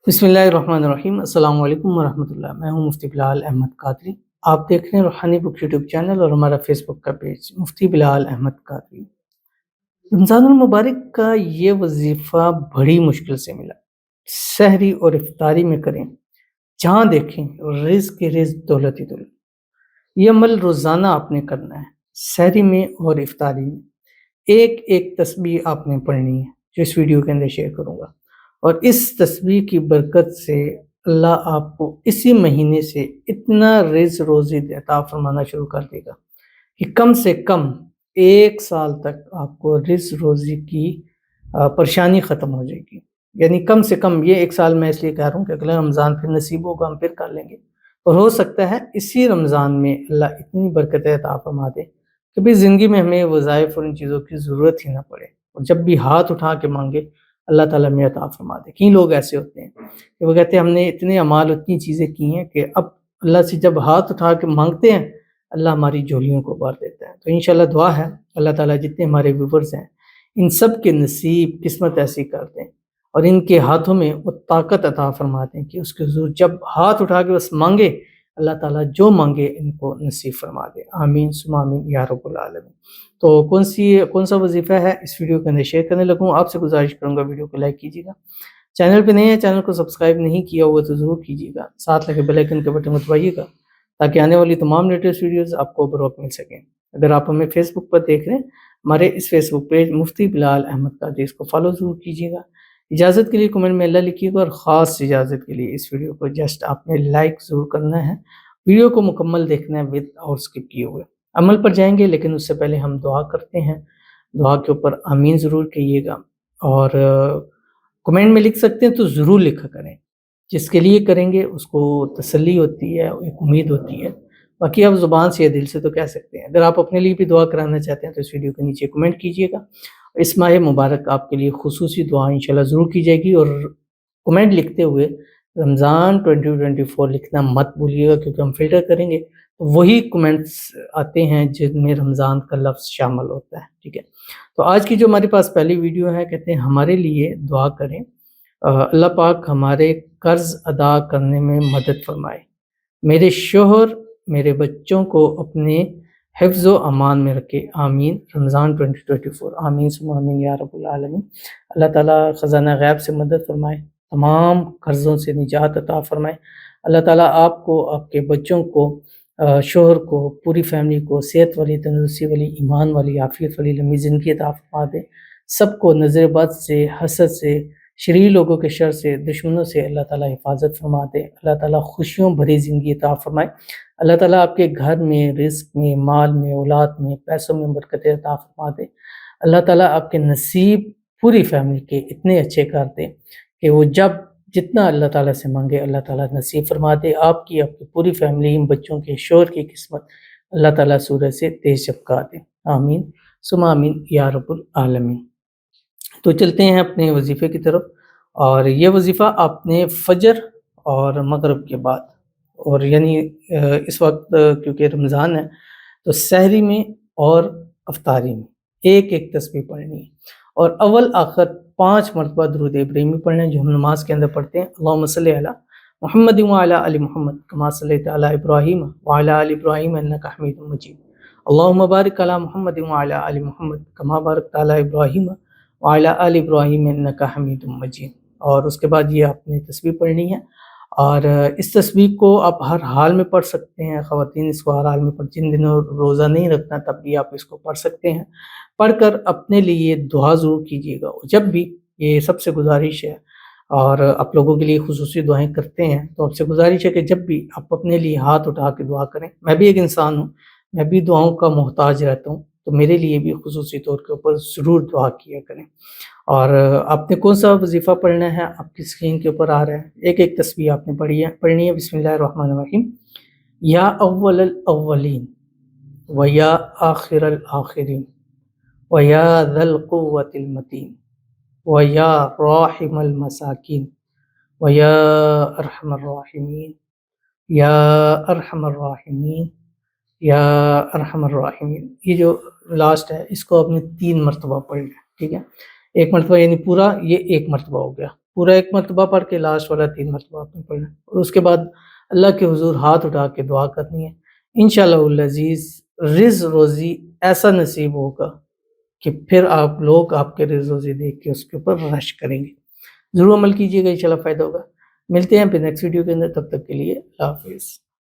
बिस्मिल्लाहिर्रहमानिर्रहीम। अस्सलाम वालेकुम वरहमतुल्लाह। मैं हूं मुफ्ती बिलाल अहमद कादरी। आप देख रहे हैं रूहानी बुक यूट्यूब चैनल और हमारा फेसबुक का पेज मुफ्ती बिलाल अहमद कादरी। रमज़ानुल मुबारक का ये वजीफ़ा बड़ी मुश्किल से मिला। सहरी और इफ्तारी में करें, जहाँ देखें रिज़्क़ के रिज़्क़, दौलत ही दौलत। ये अमल रोज़ाना आपने करना है। सहरी में और इफ्तारी में एक एक तस्बीह आपने पढ़नी है, जो इस वीडियो के अंदर शेयर करूँगा। और इस तस्बीह की बरकत से अल्लाह आपको इसी महीने से इतना रिज़्क़ रोज़ी अता फरमाना शुरू कर देगा कि कम से कम 1 साल तक आपको रिज़्क़ रोज़ी की परेशानी ख़त्म हो जाएगी। यानी कम से कम ये 1 साल मैं इसलिए कह रहा हूँ कि अगला रमज़ान फिर नसीब होगा, हम फिर कर लेंगे। और हो सकता है इसी रमज़ान में अल्लाह इतनी बरकतें अता फरमा दे कि भाई ज़िंदगी में हमें वज़ाइफ़ और इन चीज़ों की ज़रूरत ही ना पड़े, और जब भी हाथ उठा के माँगे अल्लाह ताला हमें अता फरमा दे। कई लोग ऐसे होते हैं कि वो कहते हैं हमने इतने अमाल, इतनी चीज़ें की हैं कि अब अल्लाह से जब हाथ उठा के माँगते हैं, अल्लाह हमारी झोलियों को भर देता है। तो इंशाअल्लाह दुआ है अल्लाह ताला जितने हमारे व्यूवर्स हैं, इन सब के नसीब किस्मत ऐसी कर दें और इनके हाथों में वो ताकत अता फरमा दें कि उसके हुज़ूर जब हाथ उठा के बस माँगे, अल्लाह ताला जो माँगे इनको नसीब फरमा दे। आमीन सुम्मा आमीन या रब्बुल आलमीन। तो कौन सा वजीफ़ा है इस वीडियो के अंदर शेयर करने लगा हूँ। आपसे गुजारिश करूँगा वीडियो को लाइक कीजिएगा। चैनल पे नए हैं, चैनल को सब्सक्राइब नहीं किया हुआ तो ज़रूर कीजिएगा। साथ लगे बेल आइकन के बटन को दबाइएगा ताकि आने वाली तमाम लेटेस्ट वीडियोज़ आपको बर वक्त मिल सकें। अगर आप हमें फेसबुक पर देख रहे हैं, हमारे इस फेसबुक पेज मुफ्ती बिलाल अहमद कादरी, इसको फॉलो ज़रूर कीजिएगा। इजाज़त के लिए कमेंट में अल्लाह लिखिएगा और ख़ास इजाज़त के लिए इस वीडियो को जस्ट आपने लाइक ज़रूर करना है। वीडियो को मुकम्मल देखना है विद और स्किप किए हुए। अमल पर जाएँगे लेकिन उससे पहले हम दुआ करते हैं। दुआ के ऊपर आमीन ज़रूर कहिएगा और कमेंट में लिख सकते हैं तो ज़रूर लिखा करें। जिसके लिए करेंगे उसको तसल्ली होती है, एक उम्मीद होती है। बाकी आप ज़ुबान से या दिल से तो कह सकते हैं। अगर आप अपने लिए भी दुआ कराना चाहते हैं तो इस वीडियो के नीचे कमेंट कीजिएगा। इस माह मुबारक आपके लिए खुसूसी दुआ इंशाल्लाह ज़रूर की जाएगी। और कमेंट लिखते हुए रमज़ान 2024 लिखना मत भूलिएगा, क्योंकि हम फ़िल्टर करेंगे तो वही कमेंट्स आते हैं जिनमें रमज़ान का लफ्ज़ शामिल होता है। ठीक है, तो आज की जो हमारे पास पहली वीडियो है, कहते हैं हमारे लिए दुआ करें, अल्लाह पाक हमारे कर्ज़ अदा करने में मदद फरमाए, मेरे शोहर मेरे बच्चों को अपने हिफ्ज़ व अमान में रखे। आमीन। रमज़ान 2024। आमीन सुम्मा आमीन या रब्बुल आलमीन। अल्लाह ताला ख़ज़ाना गैब से मदद फरमाए, तमाम कर्ज़ों से निजात अता फरमाए। अल्लाह ताला आपको, आपके बच्चों को, शोहर को, पूरी फैमिली को सेहत वाली, तंदुरुस्ती वाली, ईमान वाली, आफ़ियत वाली लंबी ज़िंदगी अता फरमा दे। सबको नज़र बद से, हसद से, शरीर लोगों के शर से, दुश्मनों से अल्लाह ताला हिफाजत फरमा दे। अल्लाह ताला खुशियों भरी ज़िंदगी अता फरमाए। अल्लाह ताला आपके घर में, रिज़्क़ में, माल में, औलाद में, पैसों में बरकतें अता फरमा दे। अल्लाह ताला आपके नसीब पूरी फैमिली के इतने अच्छे कर दे कि वो जब जितना अल्लाह ताला से मांगे अल्लाह ताला नसीब फरमा दे। आपकी, आपकी पूरी फैमिली, बच्चों के, शोहर की किस्मत अल्लाह ताला सूरज से तेज चमका दे। आमीन सुम्मा आमीन या रब्बुल आलमीन। तो चलते हैं अपने वजीफ़े की तरफ। और ये वजीफ़ा आपने फ़जर और मगरिब के बाद, और यानी इस वक्त क्योंकि रमज़ान है तो सहरी में और अफ्तारी में एक एक तस्बीह पढ़नी है। और अव्वल आखिर 5 मरतबा दुरूद इब्राहिमी पढ़ना है, जो हम नमाज के अंदर पढ़ते हैं। अल्लाहुम्मा सल्लि अला मुहम्मद व अला आलि मुहम्मद कमा सल्लैता अला इब्राहीम व अला आलि इब्राहीम इन्नका हमीदुम मजीद। अल्लाहुम्मा बारिक अला मुहम्मद व अला आलि मुहम्मद कमा बारकता अला इब्राहीम व अला आलि इब्राहीम इन्नका हमीदुम मजीद। और उसके बाद ये आपने तस्बीह पढ़नी है। और इस तस्बीह को आप हर हाल में पढ़ सकते हैं। ख़वातीन इसको हर हाल में पढ़, जिन दिनों रोज़ा नहीं रखना तब भी आप इसको पढ़ सकते हैं। पढ़कर अपने लिए दुआ ज़रूर कीजिएगा। और जब भी, ये सबसे गुजारिश है और आप लोगों के लिए खुसूसी दुआएँ करते हैं, तो आपसे गुजारिश है कि जब भी आप अपने लिए हाथ उठा के दुआ करें। मैं भी एक इंसान हूँ, मैं भी दुआओं का मोहताज रहता हूँ, तो मेरे लिए भी खुसूसी तौर के ऊपर ज़रूर दुआ किया करें। और आपने कौन-सा वज़ीफ़ा पढ़ना है आपकी स्क्रीन के ऊपर आ रहा है। एक-एक तस्बीह आपने पढ़नी है। बिस्मिल्लाहिर्रहमानिर्रहीम। या अव्वलल अव्वलीन व या आखिरल आखिरीन व या ज़ल क़ुव्वतिल मतीन व या राहिमल मसाकीन व या अरहमर राहिमीन या अरहमर राहिमीन या अरहमर राहिमीन। ये जो लास्ट है इसको आपने 3 मरतबा पढ़ना है। ठीक है, 1 मरतबा यानी पूरा, ये 1 मरतबा हो गया। پورا 1 مرتبہ پڑھ کے لاسٹ والا 3 مرتبہ آپ نے پڑھنا ہے، اور اس کے بعد اللہ کے حضور ہاتھ اٹھا کے دعا کرنی ہے۔ انشاءاللہ العزیز رزق روزی ایسا نصیب ہوگا کہ پھر آپ لوگ آپ کے رزق روزی دیکھ کے اس کے اوپر رش کریں گے۔ ضرور عمل کیجیے گا، انشاءاللہ فائدہ ہوگا۔ ملتے ہیں پھر نیکسٹ ویڈیو کے اندر، تب تک کے لیے اللہ حافظ۔